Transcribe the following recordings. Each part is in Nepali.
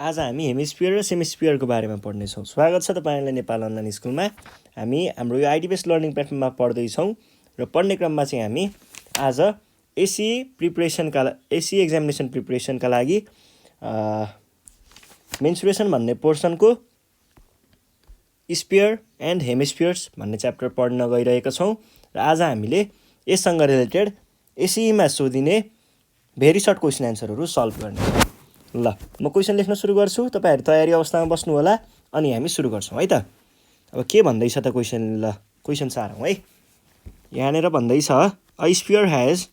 आज हामी हेमिस्फियर र सेमिस्फियरको बारेमा पढ्नेछौँ। स्वागत छ तपाईँलाई नेपाल अनलाइन स्कुलमा। हामी हाम्रो यो आइडी बेस्ड लर्निङ प्लेटफर्ममा पढ्दैछौँ र पढ्ने क्रममा चाहिँ हामी आज एसी एक्जामिनेसन प्रिपरेसनका लागि मेन्सुरेसन भन्ने पोर्सनको स्फियर एन्ड हेमिस्फियर्स भन्ने च्याप्टर पढ्न गइरहेका छौँ र आज हामीले यससँग रिलेटेड एसीमा सोधिने भेरी सर्ट क्वेसन एन्सरहरू सल्भ गर्ने। ल म क्वेसन लेख्न सुरु गर्छु, तपाईहरु तयारी अवस्थामा बस्नु होला अनि हामी सुरु गर्छौँ है त। अब के भन्दैछ त क्वेसन, ल क्वेसन सारौँ है। यहाँनिर भन्दैछ a sphere has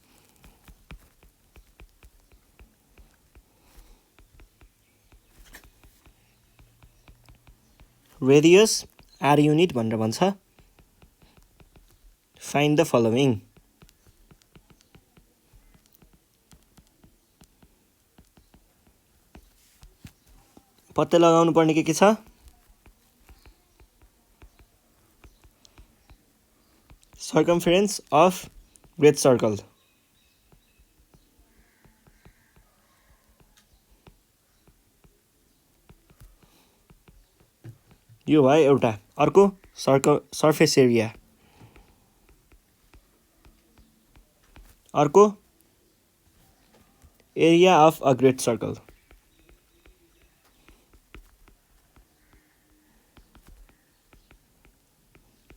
radius r unit भनेर भन्छ। Find the following. पत्ता लगाउनु पर्ने के छ? Circumference of great circle. यो भयो एउटा। अर्को सर्फेस एरिया। अर्को area of a great circle.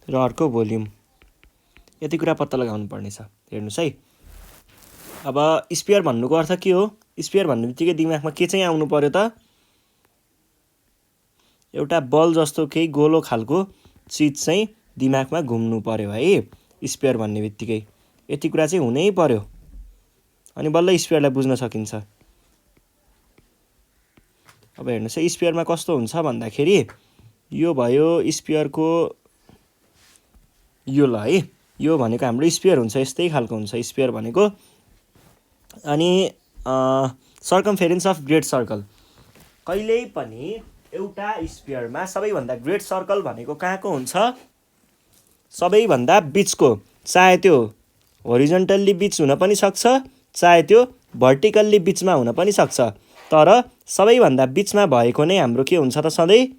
र अर्को भोल्युम। यति कुरा पत्ता लगाउनु पर्नेछ। हेर्नुस् है। अब स्फियर भन्नुको अर्थ के हो? स्फियर भन्ने बित्तिकै दिमागमा के चाहिँ आउनु पर्यो त? एउटा बल जस्तो केही गोलो खालको चिज चाहिँ दिमागमा घुम्नु पर्यो है स्फियर भन्ने बित्तिकै। यति कुरा चाहिँ हुनै पर्यो अनि बल्ल स्फियरलाई बुझ्न सकिन्छ। अब हेर्नुस् है, स्फियरमा कस्तो हुन्छ भन्दाखेरि यो भयो स्फियरको यो ल है। यो भनेको हाम्रो स्फियर हुन्छ, यस्तै खालको हुन्छ स्फियर भनेको। अनि सर्कमफेरेन्स अफ ग्रेट सर्कल। कहिल्यै पनि एउटा स्फियरमा सबैभन्दा ग्रेट सर्कल भनेको कहाँको हुन्छ? सबैभन्दा बिचको। चाहे त्यो होरिजन्टल्ली बिच हुन पनि सक्छ, चाहे त्यो भर्टिकल्ली बिचमा हुन पनि सक्छ, तर सबैभन्दा बिचमा भएको नै हाम्रो के हुन्छ त? सधैँ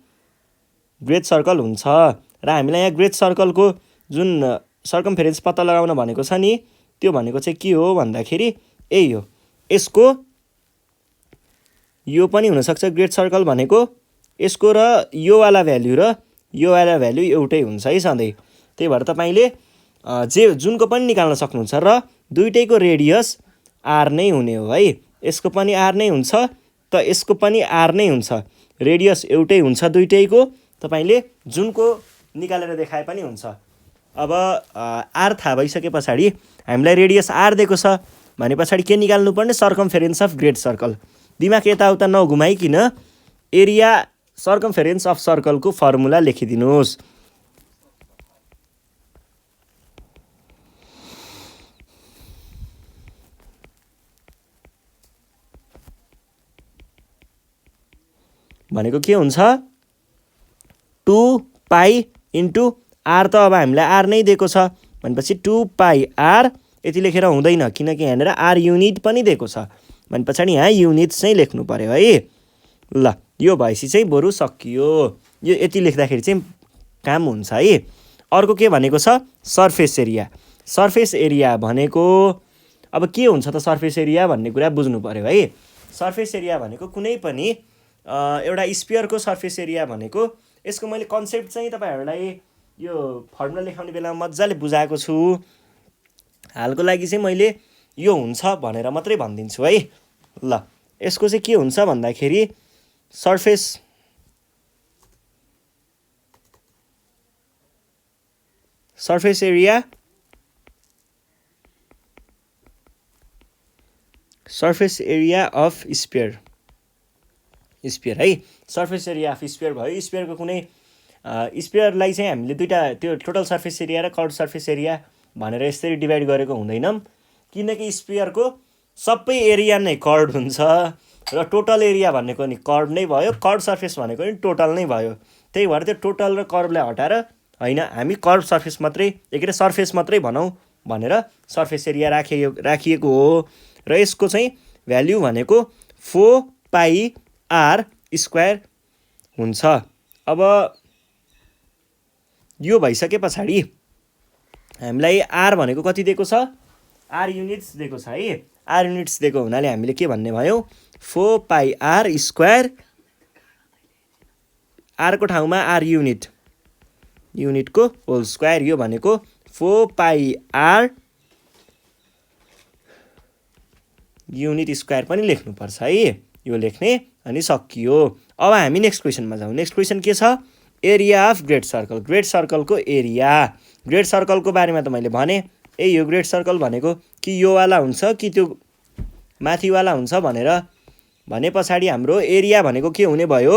ग्रेट सर्कल हुन्छ। र हामीलाई यहाँ ग्रेट सर्कलको जुन सर्कमफेरेन्स पत्ता लगाउन भनेको छ नि, त्यो भनेको चाहिँ के हो भन्दाखेरि यही हो। यसको यो पनि हुनसक्छ ग्रेट सर्कल भनेको, यसको र यो वाला भ्याल्यु र यो वाला भ्याल्यु एउटै हुन्छ है सधैँ। त्यही भएर तपाईँले जुनको पनि निकाल्न सक्नुहुन्छ र दुइटैको रेडियस आर नै हुने हो है। यसको पनि आर नै हुन्छ त यसको पनि आर नै हुन्छ। रेडियस एउटै हुन्छ दुइटैको। तपाईँले जुनको निकालेर देखाए पनि हुन्छ। अब आर थाहा भइसके पछाडि हामीलाई रेडियस आर दिएको छ भने पछाडि के निकाल्नु पर्ने? सर्कमफेरेन्स अफ ग्रेट सर्कल। दिमाग यताउता नघुमाइकन एरिया सर्कमफेरेन्स अफ सर्कलको फर्मुला लेखिदिनुहोस्। भनेको के हुन्छ? 2 पाई इन्टु आर। त अब हामीलाई आर नै दिएको छ भनेपछि 2 पाई आर। यति लेखेर हुँदैन किनकि यहाँनिर आर युनिट पनि दिएको छ भने पछाडि यहाँ युनिट चाहिँ लेख्नु पर्यो है। ल यो भएपछि चाहिँ बरु सकियो। यो यति लेख्दाखेरि चाहिँ काम हुन्छ है। अर्को के भनेको छ? Surface area. सर्फेस एरिया भनेको अब के हुन्छ त? सर्फेस एरिया भन्ने कुरा बुझ्नु पर्यो है। सर्फेस एरिया भनेको कुनै पनि एउटा स्फियरको सर्फेस एरिया भनेको, यसको मैले कन्सेप्ट चाहिँ तपाईँहरूलाई यो फर्मुला लेखाउने बेलामा मजाले बुझाएको छु। हालको लागि चाहिँ मैले यो हुन्छ भनेर मात्रै भनिदिन्छु है। ल यसको चाहिँ के हुन्छ भन्दाखेरि सर्फेस एरिया अफ स्फियर है। सर्फेस एरिया अफ स्फियर भयो। स्फियरको कुनै स्फियरलाई चाहिँ हामीले दुईवटा त्यो टोटल सर्फेस एरिया र कर्ड सर्फेस एरिया भनेर यसरी डिभाइड गरेको हुँदैनौँ, किनकि स्फियरको सबै एरिया नै कर्ड हुन्छ र टोटल एरिया भनेको नि कर्ड नै भयो, कर्ड सर्फेस भनेको नि टोटल नै भयो। त्यही भएर त्यो टोटल र कर्डलाई हटाएर होइन, हामी कर्ड सर्फेस मात्रै सर्फेस मात्रै भनौँ भनेर सर्फेस एरिया राखिएको हो। र यसको चाहिँ भ्याल्यु भनेको 4 पाई आर स्क्वायर हुन्छ। अब यो भइसके पछाडि हामीलाई आर भनेको कति दिएको छ, आर युनिट्स दिएको छ है। आर युनिट्स दिएको हुनाले हामीले के भन्ने भयो, 4 पाई आर स्क्वायर, आरको ठाउँमा आर युनिट, युनिटको होल स्क्वायर, यो भनेको 4 पाई आर युनिट स्क्वायर पनि लेख्नुपर्छ है, यो लेख्ने अनि सकियो। अब हामी नेक्स्ट क्वेसनमा जाउँ। नेक्स्ट क्वेसन के छ, area of great circle, great सर्कलको एरिया। ग्रेट सर्कलको बारेमा त मैले भने, यो ग्रेट सर्कल भनेको कि यो वाला हुन्छ कि त्यो माथिवाला हुन्छ भनेर भने पछाडि हाम्रो एरिया भनेको के हुने भयो,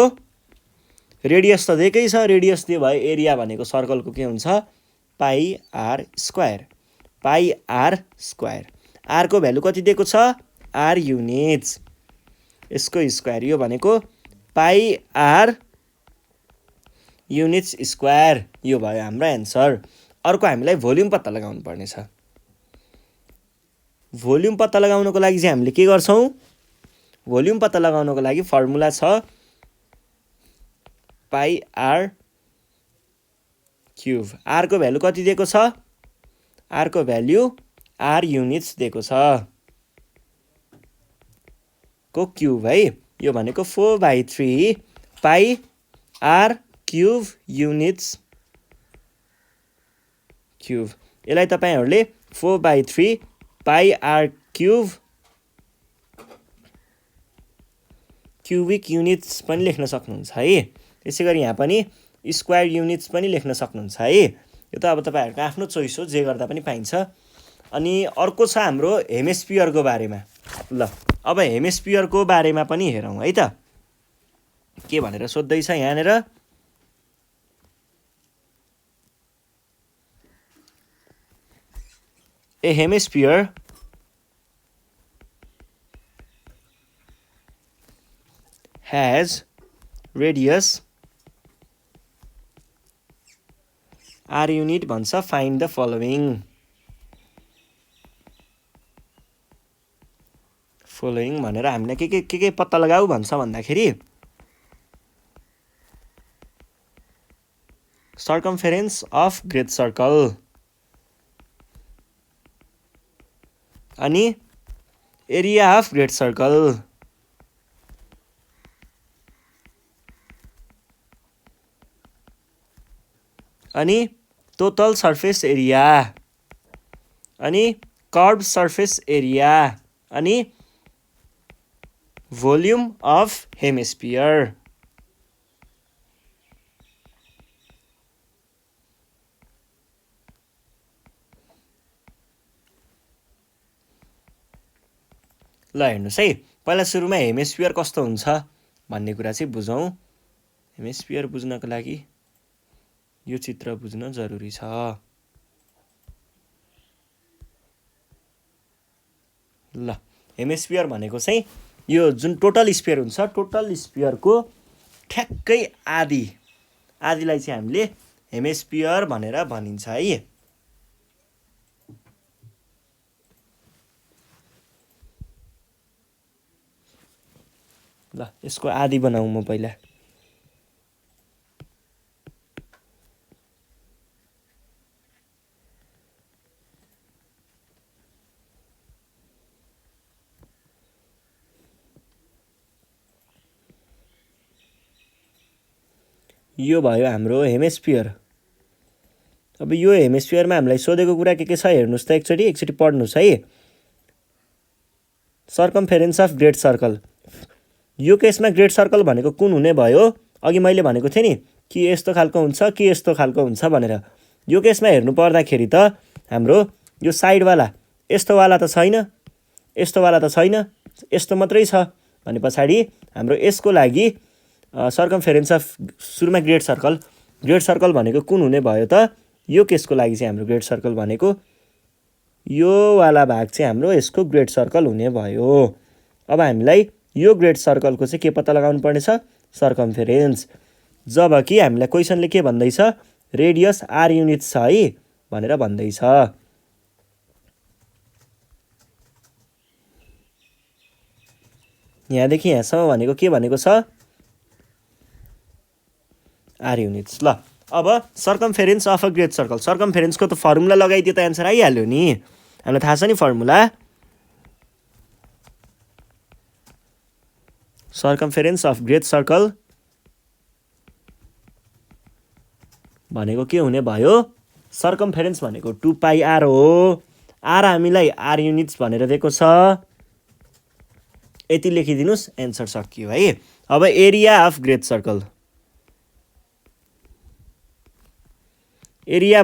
रेडियस त दिएकै छ, रेडियस दिए भयो, एरिया भनेको सर्कलको के हुन्छ, pi r square, pi r square. आरको भ्यालु कति दिएको छ, आर युनिट्स, यसको स्क्वायर, यो भनेको पाई आर युनिट्स स्क्वायर, यो भयो हाम्रो एन्सर। अर्को हामीलाई भोल्युम पत्ता लगाउनु पर्ने छ। भोल्युम पत्ता लगाउनको लागि चाहिँ हामीले के गर्छौँ, भोल्युम पत्ता लगाउनको लागि फर्मुला छ पाई आर क्युब। आरको भ्यालु कति दिएको छ, आरको भ्यालु आर युनिट्स दिएको छ को क्युब है, यो भनेको 4/3 पाई आर क्युब युनिट्स क्युब। यसलाई तपाईहरुले 4/3 पाई आर क्युब क्युबिक युनिट्स पनि लेख्न सक्नुहुन्छ है। त्यसैगरी यहाँ पनि स्क्वायर युनिट्स पनि लेख्न सक्नुहुन्छ है। यो त अब तपाईहरुको आफ्नो चोइस हो, जे गर्दा पनि पाइन्छ। अनि अर्को छ हाम्रो हेमिस्फियरको बारेमा। ल अब हेमिस्फियरको बारेमा पनि हेरौँ है त, के भनेर सोध्दैछ यहाँनिर, A hemisphere has radius r unit भन्छ, find the following भनेर हामीले के पत्ता लगाऊ भन्छ भन्दाखेरि circumference of great circle अनि एरिया अफ ग्रेट सर्कल अनि टोटल सर्फेस एरिया अनि कर्व सर्फेस एरिया अनि भोल्युम अफ हेमिस्फियर। ल हेर्नुस् है, पहिला सुरुमा हेमिस्फियर कस्तो हुन्छ भन्ने कुरा चाहिँ बुझौँ। हेमिस्फियर बुझ्नको लागि यो चित्र बुझ्न जरुरी छ। ल हेमिस्फियर भनेको चाहिँ यो जुन टोटल स्फियर हुन्छ, टोटल स्फियरको ठ्याक्कै आधीलाई चाहिँ हामीले हेमिस्फियर भनेर भनिन्छ है। ल यसको आधी बनाऊ म पहिला। यो भयो हाम्रो हेमिस्फियर। अब यो हेमिस्फियरमा हामीलाई सोधेको कुरा के छ हेर्नुस् त, एकचोटि पढ्नुस् है। सर्कमफेरेन्स अफ ग्रेट सर्कल, यो केसमा ग्रेट सर्कल भनेको कुन हुने भयो, अघि मैले भनेको थिएँ नि कि यस्तो खालको हुन्छ कि यस्तो खालको हुन्छ भनेर। यो केसमा हेर्नु पर्दाखेरि त हाम्रो यो साइडवाला यस्तोवाला त छैन, यस्तोवाला त छैन, यस्तो मात्रै छ भने पछाडि हाम्रो यसको लागि सर्कमफेरेन्स अफ सुरुमा ग्रेट सर्कल भनेको कुन हुने भयो त, यो केसको लागि चाहिँ हाम्रो ग्रेट सर्कल भनेको यो वाला भाग चाहिँ हाम्रो यसको ग्रेट सर्कल हुने भयो। अब हामीलाई यो ग्रेट सर्कलको चाहिँ के पत्ता लगाउनु पर्ने छ, सर्कमफेरेन्स। जबकि हामीलाई क्वेसनले के भन्दैछ, रेडियस आर युनिट छ है भनेर भन्दैछ। यहाँदेखि यहाँसम्म भनेको के भनेको छ, आर युनिट्स। ल अब circumference of a great circle, सर्कमफेरेन्सको त फर्मुला लगाइदियो त एन्सर आइहाल्यो नि, हामीलाई थाहा छ नि फर्मुला। सर्कमफेरेन्स अफ ग्रेट सर्कल भनेको के हुने भयो, सर्कमफेरेन्स भनेको 2πr हो, आर हामीलाई आर युनिट्स भनेर दिएको छ, यति लेखिदिनुस्, एन्सर सकियो है। अब area of great circle, area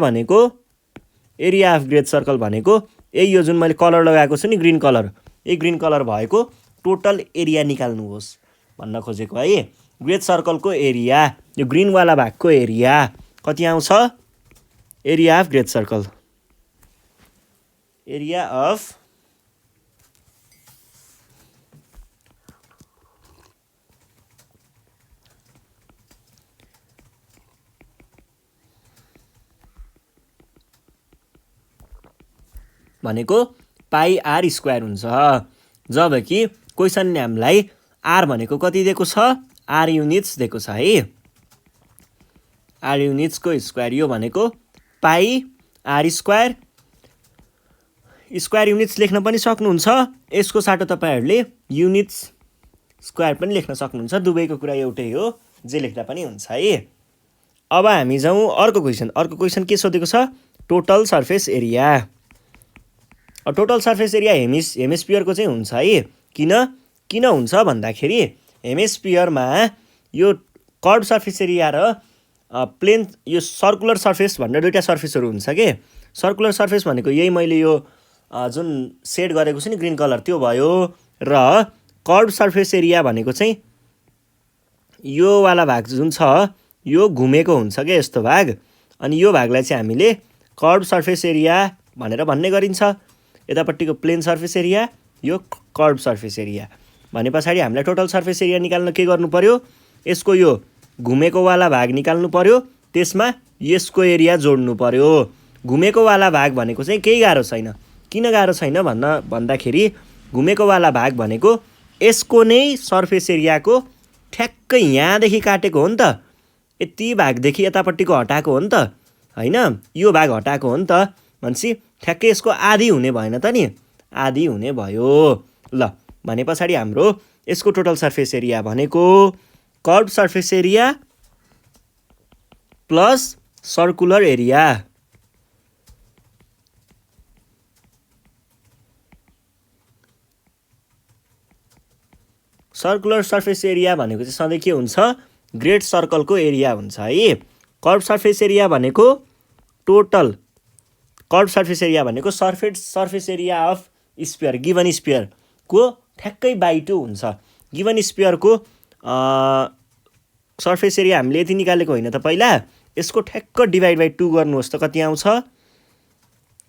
of great circle भनेको यही यो जुन मैले कलर लगाएको छु नि ग्रीन कलर, यही ग्रीन कलर भएको टोटल एरिया निकाल्नुहोस् भन्न खोजेको है। ग्रेट सर्कलको एरिया, यो ग्रीनवाला भागको एरिया कति आउँछ, area of great circle, area of भनेको पाई आर स्क्वायर हुन्छ, जबकि क्वेसनले हामीलाई आर भनेको कति दिएको छ, आर युनिट्स दिएको छ है, आर युनिट्सको स्क्वायर, यो भनेको पाई आर स्क्वायर, स्क्वायर युनिट्स लेख्न पनि सक्नुहुन्छ, यसको साटो तपाईँहरूले युनिट्स स्क्वायर पनि लेख्न सक्नुहुन्छ, दुवैको कुरा एउटै हो, जे लेख्दा पनि हुन्छ है। अब हामी जाउँ अर्को क्वेसन के सोधेको छ, total surface area. Total surface area हेमिस्फियरको चाहिँ हुन्छ है, किन हुन्छ भन्दाखेरि हेमिस्फियरमा यो कर्भ सर्फेस एरिया र प्लेन, यो सर्कुलर सर्फेस भनेर दुईवटा सर्फेसहरू हुन्छ के। सर्कुलर सर्फेस भनेको यही मैले यो जुन सेड गरेको छु नि ग्रीन कलर त्यो भयो, र कर्भ सर्फेस एरिया भनेको चाहिँ यो वाला भाग जुन छ यो घुमेको हुन्छ क्या यस्तो भाग, अनि यो भागलाई चाहिँ हामीले कर्भ सर्फेस एरिया भनेर भन्ने गरिन्छ। यतापट्टिको प्लेन सर्फेस एरिया, यो कर्भ सर्फेस एरिया भने पछाडि हामीलाई टोटल सर्फेस एरिया निकाल्न के गर्नु पर्यो, यसको यो घुमेको वाला भाग निकाल्नु पर्यो, त्यसमा यसको एरिया जोड्नु पर्यो। घुमेको वाला भाग भनेको चाहिँ केही गाह्रो छैन, किन गाह्रो छैन भन्दाखेरि घुमेको वाला भाग भनेको यसको नै सर्फेस एरियाको ठ्याक्कै यहाँदेखि काटेको हो नि त, यति भागदेखि यतापट्टिको हटाएको हो नि त होइन, यो भाग हटाएको हो नि त, भनेपछि ठ्याक्कै यसको आधी हुने भएन त नि, आधी हुने भयो। ल भने पछाडि हाम्रो यसको टोटल सर्फेस एरिया भनेको curve surface area plus circular area, circular surface area भनेको चाहिँ सधैँ के हुन्छ, ग्रेट सर्कलको एरिया हुन्छ है। कर्भ सर्फेस एरिया भनेको टोटल, कर्भ सर्फेस एरिया भनेको surface area of sphere, given स्पियरको ठ्याक्कै बाई 2 हुन्छ। गिभन स्पियरको सर्फेस एरिया हामीले यति निकालेको होइन त, पहिला यसको ठ्याक्क डिभाइड बाई 2 गर्नुहोस् त कति आउँछ,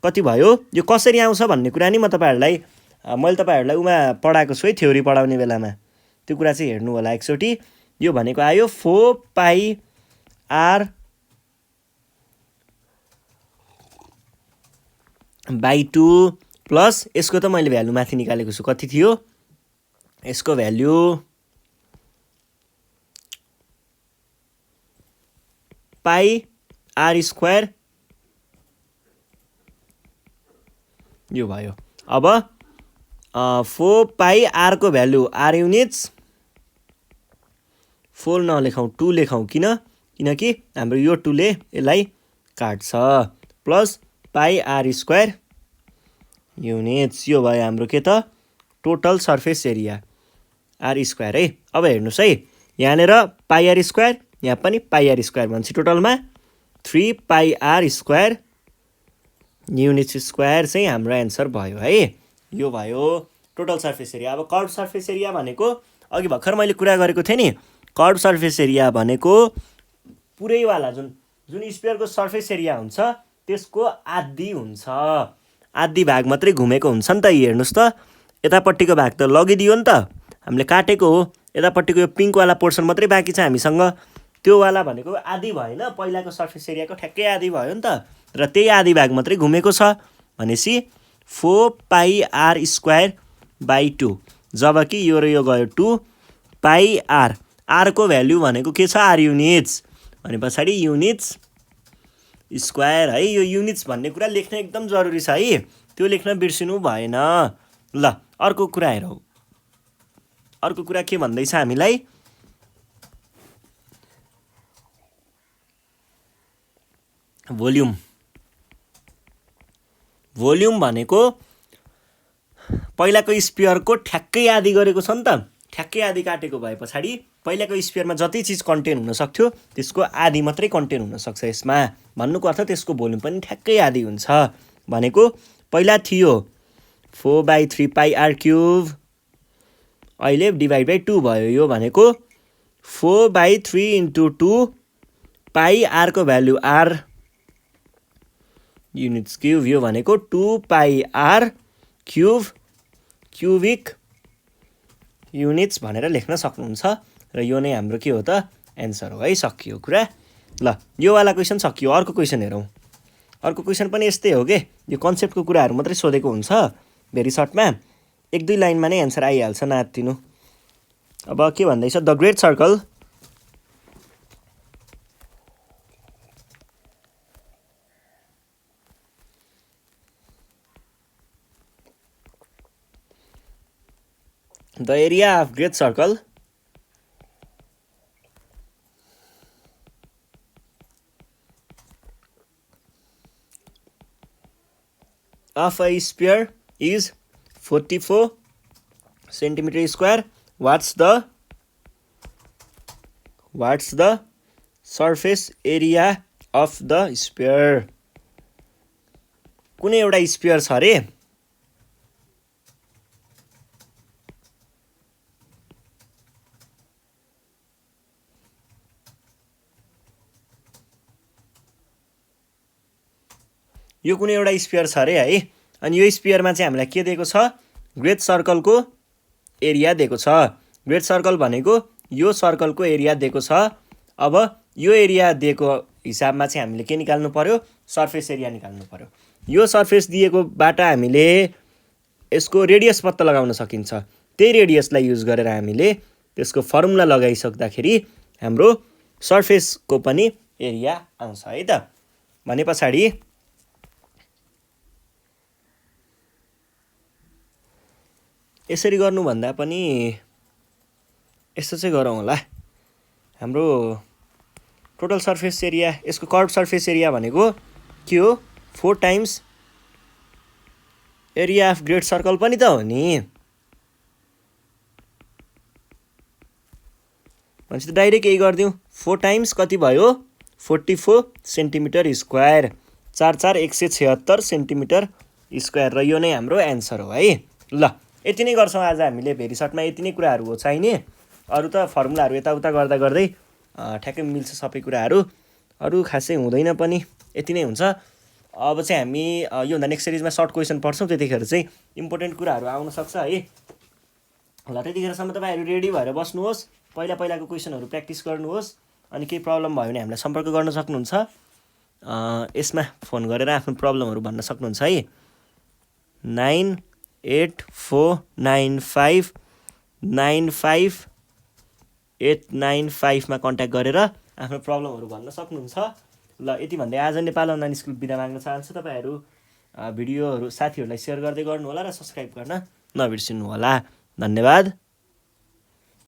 कति भयो। यो कसरी आउँछ भन्ने कुरा नि मैले तपाईँहरूलाई उमा पढाएको छु है, थ्योरी पढाउने बेलामा, त्यो कुरा चाहिँ हेर्नु होला एकचोटि। यो भनेको आयो 4πr बाई 2 प्लस यसको त मैले भ्यालु माथि निकालेको छु, कति थियो यसको भ्यालु, पाई आर स्क्वायर, यो भयो। अब 4πr को भ्यालु आर युनिट्स, 4 नलेखौँ 2 लेखौँ, किनकि हाम्रो यो 2 ले यसलाई काट्छ, plus pi r square units, यो भयो हाम्रो के त total surface area r square है। अब हेर्नुहोस् है, यहाँनिर पाई आर स्क्वायर, यहाँ पनि पाई आर स्क्वायर भन्छ, टोटलमा 3πr स्क्वायर युनिट्स स्क्वायर चाहिँ हाम्रो एन्सर भयो है। यो भयो टोटल सर्फेस एरिया। अब कर्भ सर्फेस एरिया भनेको अघि भर्खर मैले कुरा गरेको थिएँ नि, कर्भ सर्फेस एरिया भनेको पुरैवाला जुन स्पियरको सर्फेस एरिया हुन्छ त्यसको आधी हुन्छ, आधी भाग मात्रै घुमेको हुन्छ नि त। हेर्नुहोस् त, यतापट्टिको भाग त लगिदियो नि त, हामीले काटेको हो, यतापट्टिको यो पिङ्कवाला पोर्सन मात्रै बाँकी छ हामीसँग, त्यो वाला भनेको आधी भएन, पहिलाको सर्फेस एरियाको ठ्याक्कै आधी भयो नि त, र त्यही आधी भाग मात्रै घुमेको छ भनेपछि 4πr स्क्वायर बाई 2, जबकि यो र यो गयो 2πr, आरको भ्याल्यु भनेको के छ आर युनिट्स, अनि पछाडि युनिट्स स्क्वायर है। यो युनिट्स भन्ने कुरा लेख्न एकदम जरुरी छ है, त्यो लेख्न बिर्सिनु भएन। ल अर्को कुरा हेरौँ। अर्को कुरा के भन्दैछ हामीलाई, भोल्युम। भोल्युम भनेको पहिलाको स्पियरको ठ्याक्कै आधी गरेको छ नि त। ठ्याक्कै आधी काटेको भए पछाडि पहिलाको स्पियरमा जति चिज कन्टेन हुन सक्थ्यो त्यसको आधी मात्रै कन्टेन हुन सक्छ यसमा। भन्नुको अर्थ त्यसको भोल्युम पनि ठ्याक्कै आधी हुन्छ। भनेको पहिला थियो 4/3 πr क्युब, अहिले /2 भयो। यो भनेको 4/3 × 2 πr को भ्यालु r युनिट्स क्युब। यो भनेको 2 πr क्युब क्युबिक युनिट्स भनेर लेख्न सक्नुहुन्छ। र यो नै हाम्रो के हो त, एन्सर हो है। सकियो कुरा। ल यो वाला क्वेसन सकियो। अर्को क्वेसन हेरौँ। अर्को क्वेसन पनि यस्तै हो के, यो कन्सेप्टको कुराहरू मात्रै सोधेको हुन्छ भेरी सर्टमा, 1-2 लाइनमा नै एन्सर आइहाल्छ, नआत्तिनु। अब के भन्दैछ, the great circle the area of great circle of a sphere is 44 centimeter square. What's the surface area of the sphere? कुनै एउटा स्पियर छ अरे, यो कुनै एउटा स्पियर छ अरे है। अनि यो स्पियरमा चाहिँ हामीलाई के दिएको छ, ग्रेट सर्कलको एरिया दिएको छ। ग्रेट सर्कल भनेको यो सर्कलको एरिया दिएको छ। अब यो एरिया दिएको हिसाबमा चाहिँ हामीले के निकाल्नु पर्यो, सर्फेस एरिया निकाल्नु पर्यो। यो सर्फेस दिएकोबाट हामीले यसको रेडियस पत्ता लगाउन सकिन्छ। त्यही रेडियसलाई युज गरेर हामीले त्यसको फर्मुला लगाइसक्दाखेरि हाम्रो सर्फेसको पनि एरिया आउँछ है त। भने पछाडि यसरी गर्नुभन्दा पनि यस्तो चाहिँ गरौँ होला। हाम्रो टोटल सर्फेस एरिया, यसको कर्भ सर्फेस एरिया भनेको के हो, 4 times area of great circle पनि त हो नि। भनेपछि त डाइरेक्ट यही गरिदिउँ, 4 टाइम्स कति भयो, 44 सेन्टिमिटर स्क्वायर, 4×4 176 सेन्टिमिटर स्क्वायर। र यो नै हाम्रो एन्सर हो है। ल यति नै गर्छौँ आज हामीले भेरी सर्टमा। यति नै कुराहरू हो चाहिने, अरू त फर्मुलाहरू यताउता गर्दा गर्दै ठ्याक्कै मिल्छ सबै कुराहरू, अरू खासै हुँदैन पनि, यति नै हुन्छ। अब चाहिँ हामी योभन्दा नेक्स्ट सिरिजमा सर्ट क्वेसन पढ्छौँ, त्यतिखेर चाहिँ इम्पोर्टेन्ट कुराहरू आउन सक्छ है। ल त्यतिखेरसम्म तपाईँहरू रेडी भएर बस्नुहोस्, पहिलाको क्वेसनहरू प्र्याक्टिस गर्नुहोस्। अनि केही प्रब्लम भयो भने हामीलाई सम्पर्क गर्न सक्नुहुन्छ, यसमा फोन गरेर आफ्नो प्रब्लमहरू भन्न सक्नुहुन्छ है। 9849595895 मा कन्ट्याक्ट गरेर आफ्नो प्रब्लमहरू भन्न सक्नुहुन्छ। ल यति भन्दै आज नेपाल अनलाइन स्कुल बिदा माग्न चाहन्छु। तपाईँहरू भिडियोहरू साथीहरूलाई सेयर गर्दै गर्नुहोला र सब्सक्राइब गर्न नबिर्सिनु होला। धन्यवाद।